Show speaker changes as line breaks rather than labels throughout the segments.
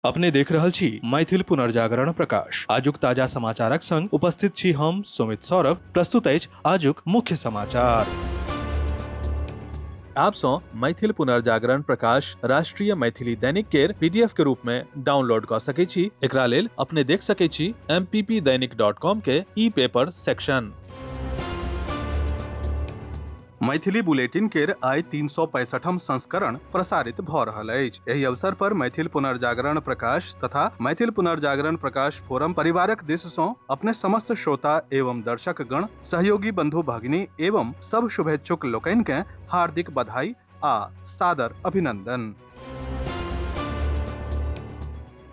अपने देख रहल छी मैथिल पुनर्जागरण प्रकाश। आजुक ताजा समाचारक संग उपस्थित छी हम सुमित सौरभ। प्रस्तुत अछि आजुक मुख्य समाचार। आप सो मैथिल पुनर्जागरण प्रकाश राष्ट्रीय मैथिली दैनिक केर पीडीएफ के रूप में डाउनलोड कर सकै छी। एकरा लेल अपने देख सकै छी mppdainik.com के ई पेपर सेक्शन। मैथिली बुलेटिन केर आइ 365 संस्करण प्रसारित भ रहल अछि। एहि अवसर पर मैथिल पुनर्जागरण प्रकाश तथा मैथिल पुनर्जागरण प्रकाश फोरम परिवारक दिस सँ अपने समस्त श्रोता एवं दर्शक गण, सहयोगी बंधु भगिनी एवं सब शुभेच्छुक लोकनि के हार्दिक बधाई आ सादर अभिनंदन।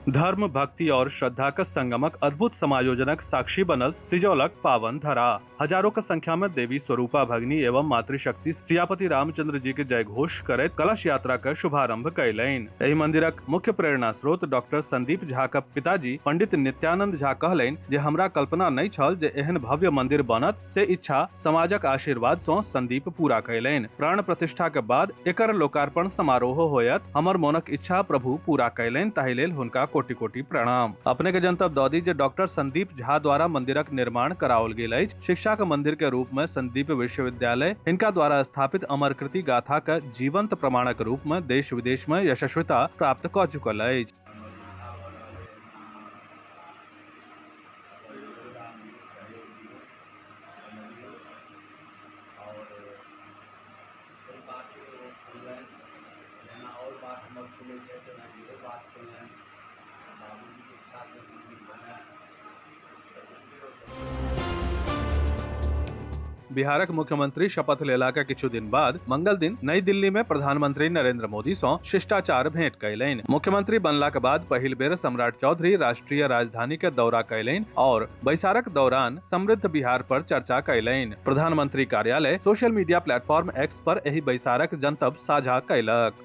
धर्म, भक्ति और श्रद्धा का संगमक अद्भुत समायोजनक साक्षी बनल सिजौलक पावन धरा। हजारों की संख्या में देवी स्वरूपा भगिनी एवं मातृशक्ति सियापति रामचंद्र जी के जय घोष करैत कलश यात्रा का शुभारंभ कयलनि। एहि मंदिरक मुख्य प्रेरणा स्रोत डॉक्टर संदीप झा के पिताजी पंडित नित्यानंद झा कहलनि जे हमरा कल्पना नहीं छल जे एहन भव्य मंदिर बनत, से इच्छा समाजक आशीर्वाद सँ संदीप पूरा कयलनि। प्राण प्रतिष्ठा के बाद एकर लोकार्पण समारोह होयत। हमर मोनक इच्छा प्रभु पूरा कयलनि, ताहि लेल हुनका कोटि कोटि प्रणाम। अपने के जनतब दऽ दी जे डॉक्टर संदीप झा द्वारा मंदिरक निर्माण कराओल गेल अछि। शिक्षा के मंदिर के रूप में संदीप विश्वविद्यालय हिनका द्वारा स्थापित अमर कृति गाथा के जीवंत प्रमाणक रूप में देश विदेश में यशस्विता प्राप्त कऽ चुकल अछि। बिहारक मुख्यमंत्री शपथ लेला के किछु दिन बाद मंगल दिन नई दिल्ली में प्रधानमंत्री नरेंद्र मोदी सँ शिष्टाचार भेंट कयलनि। मुख्यमंत्री बनला के बाद पहिल बेर सम्राट चौधरी राष्ट्रीय राजधानी के दौरा कयलनि और बैसारक दौरान समृद्ध बिहार पर चर्चा कयलनि। प्रधानमंत्री कार्यालय सोशल मीडिया प्लेटफॉर्म एक्स पर एहि बैसारक जनतब साझा कयलक।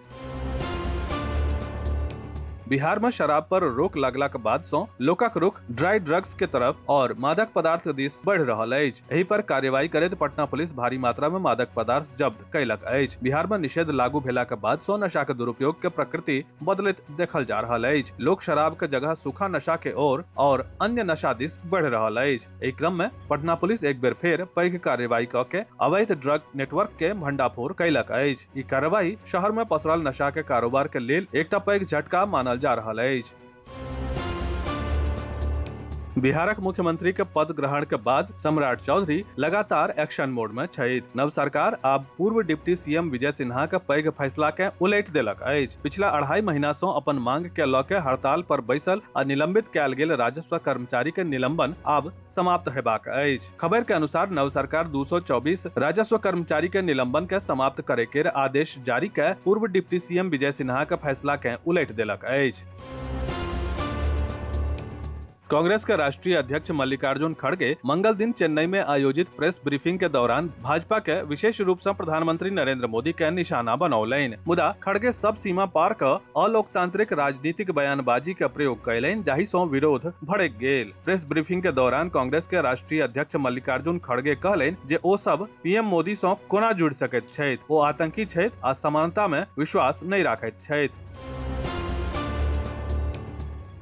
बिहार में शराब पर रोक लगला के बाद सँ लोकक रुख ड्राई ड्रग्स के तरफ और मादक पदार्थ दिस बढ़ि रहल अछि। एहि पर कार्यवाही करैत पटना पुलिस भारी मात्रा में मादक पदार्थ जब्त कयलक अछि। बिहार में निषेध लागू भेला के बाद सँ नशा के दुरुपयोग के प्रकृति बदलैत देखल जा रहल अछि। लोक शराब के जगह सूखा नशा के ओर और अन्य नशा दिस बढ़ि रहल अछि। एहि क्रम में पटना पुलिस एक बेर फेर पैघ कार्रवाई कऽ के अवैध ड्रग नेटवर्क के भंडाफोड़ कयलक अछि। ई कार्रवाई शहर में पसरल नशा के कारोबार के लेल एकटा पैघ झटका मानल जा रहल अछि। बिहारक मुख्यमंत्री के पद ग्रहण के बाद सम्राट चौधरी लगातार एक्शन मोड में छथि। नव सरकार आब पूर्व डिप्टी सीएम विजय सिन्हा के पैघ फैसला के उलटि देलक अछि। पिछला 2.5 महीना सँ अपन मांग के लऽ के हड़ताल पर बैसल आ निलंबित कयल गेल राजस्व कर्मचारी के निलंबन आब समाप्त हेबाक अछि। खबर के अनुसार नव सरकार 224 राजस्व कर्मचारी के निलंबन के समाप्त करे के आदेश जारी के पूर्व डिप्टी सीएम विजय सिन्हा के फैसला के उलटि देलक अछि। कांग्रेस के राष्ट्रीय अध्यक्ष मल्लिकार्जुन खड़गे मंगल दिन चेन्नई में आयोजित प्रेस ब्रीफिंग के दौरान भाजपा के विशेष रूप से प्रधानमंत्री नरेंद्र मोदी के निशाना बनौलनि। मुदा खड़गे सब सीमा पार क अलोकतांत्रिक राजनीतिक बयानबाजी के प्रयोग कयलनि, जाहि सँ विरोध भड़क गेल। प्रेस ब्रीफिंग के दौरान कांग्रेस के राष्ट्रीय अध्यक्ष मल्लिकार्जुन खड़गे कहलनि जे ओ सब पीएम मोदी सँ कोना जुड़ि सकैत छथि। ओ आतंकी छथि आ समानता में विश्वास नहीं राखैत छथि।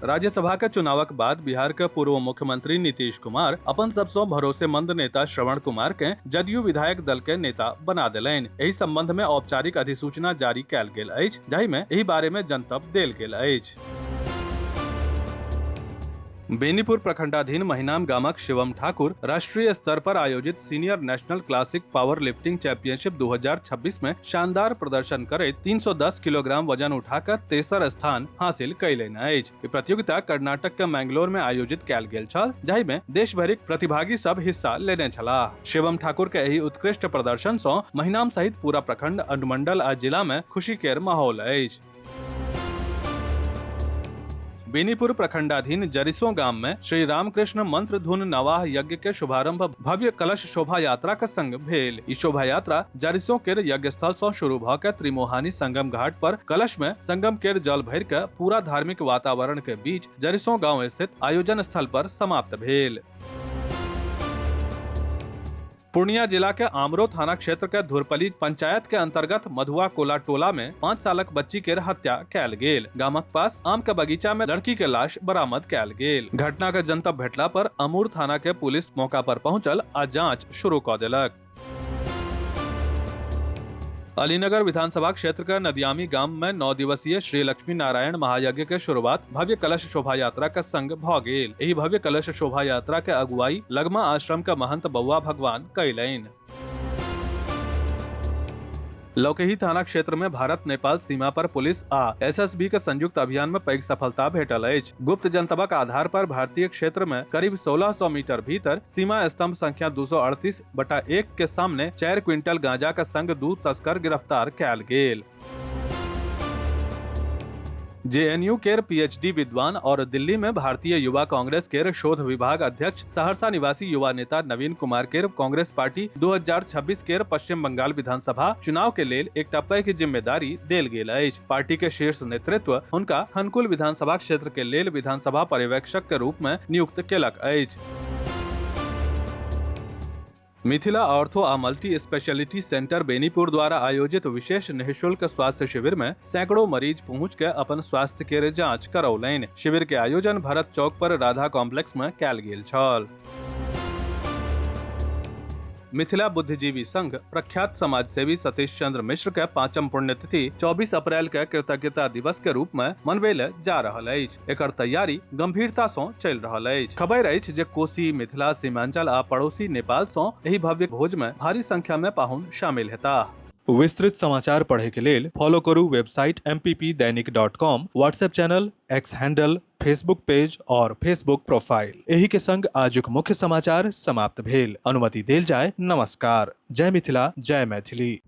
राज्यसभा के चुनावक बाद बिहार के पूर्व मुख्यमंत्री नीतीश कुमार अपन सबसँ भरोसेमंद नेता श्रवण कुमार के जदयू विधायक दल के नेता बना देलनि। एहि संबंध में औपचारिक अधिसूचना जारी कयल गेल अछि, जाहि में एहि बारे में जनतब देल गेल अछि। बेनीपुर प्रखंडाधीन महिनाम गामक शिवम ठाकुर राष्ट्रीय स्तर पर आयोजित senior national classic power lifting championship 2026 में शानदार प्रदर्शन करैत 310 किलोग्राम वजन उठाकर तेसर स्थान हासिल कयलनि अछि। ई प्रतियोगिता कर्नाटक के मैंगलोर में आयोजित कयल गेल छल, जाहि में देश भरिक प्रतिभागी सब हिस्सा लेने छलाह। शिवम ठाकुर के एहि उत्कृष्ट प्रदर्शन सँ महिनाम सहित पूरा प्रखंड, अनुमंडल आ जिला में खुशी केर माहौल अछि। बेनीपुर प्रखंडाधीन जरिसो गांव में श्री रामकृष्ण मंत्र धुन नवाह यज्ञ के शुभारंभ भव्य कलश शोभा यात्रा के संग भेल। ई शोभा यात्रा जरिसो केर यज्ञ स्थल सँ शुरू भऽ के त्रिमोहानी संगम घाट पर कलश में संगम केर जल भरि के पूरा धार्मिक वातावरण के बीच जरिसो गांव स्थित आयोजन स्थल पर समाप्त भेल। पूर्णिया जिला के आमरो थाना क्षेत्र के धुरपली पंचायत के अंतर्गत मधुआ कोला टोला में 5 सालक बच्ची के हत्या कैल गेल। गामक पास आम के बगीचा में लड़की के लाश बरामद कैल गेल। घटना के जनतब भेटला पर अमूर थाना के पुलिस मौका पर पहुंचल आ जांच शुरू कर देलक। अलीनगर विधानसभा क्षेत्र के नदियामी गांव में 9 दिवसीय श्री लक्ष्मी नारायण महायज्ञ के शुरुआत भव्य कलश शोभा यात्रा के संग भ गेल। एही भव्य कलश शोभा यात्रा के अगुवाई लगमा आश्रम के महंत बउआ भगवान कयलनि। लौकेही थाना क्षेत्र में भारत नेपाल सीमा पर पुलिस आ एसएसबी के संयुक्त अभियान में पैघ सफलता भेटल अछि। गुप्त जनतबक आधार पर भारतीय क्षेत्र में करीब 1600 मीटर भीतर सीमा स्तंभ संख्या 238/1 के सामने 4 क्विंटल गांजा के संग 2 तस्कर गिरफ्तार कैल गेल। जेएनयू केर पीएचडी विद्वान और दिल्ली में भारतीय युवा कांग्रेस केर शोध विभाग अध्यक्ष सहरसा निवासी युवा नेता नवीन कुमार केर कांग्रेस पार्टी 2026 केर पश्चिम बंगाल विधानसभा चुनाव के लेल एकटा पैघ जिम्मेदारी देल गेल अछि। पार्टी के शीर्ष नेतृत्व हुनका खनकुल विधानसभा क्षेत्र के लेल विधानसभा पर्यवेक्षक के रूप में नियुक्त केलक अछि। मिथिला ऑर्थो आ मल्टी स्पेशलिटी सेंटर बेनीपुर द्वारा आयोजित विशेष निःशुल्क स्वास्थ्य शिविर में सैकड़ों मरीज पहुंच के अपन स्वास्थ्य के जांच करौलनि। शिविर के आयोजन भरत चौक पर राधा कॉम्प्लेक्स में कैल गेल छल। मिथिला बुद्धिजीवी संघ प्रख्यात समाजसेवी सतीश चंद्र मिश्र के 5म पुण्यतिथि 24 अप्रैल के कृतज्ञता दिवस के रूप में मनबेल जा रहल अछि। एकर तैयारी गंभीरता सँ चलि रहल अछि। खबर अछि जे कोशी, मिथिला, सीमांचल आ पड़ोसी नेपाल सँ एही भव्य भोज में भारी संख्या में पाहुन शामिल हेताह। विस्तृत समाचार पढ़े के लेल फॉलो करू website mppdainik.com, WhatsApp channel, x handle, Facebook page और फेसबुक प्रोफाइल। एही के संग आजुक मुख्य समाचार समाप्त भेल। अनुमति देल जाय। नमस्कार। जय मिथिला, जय मैथिली।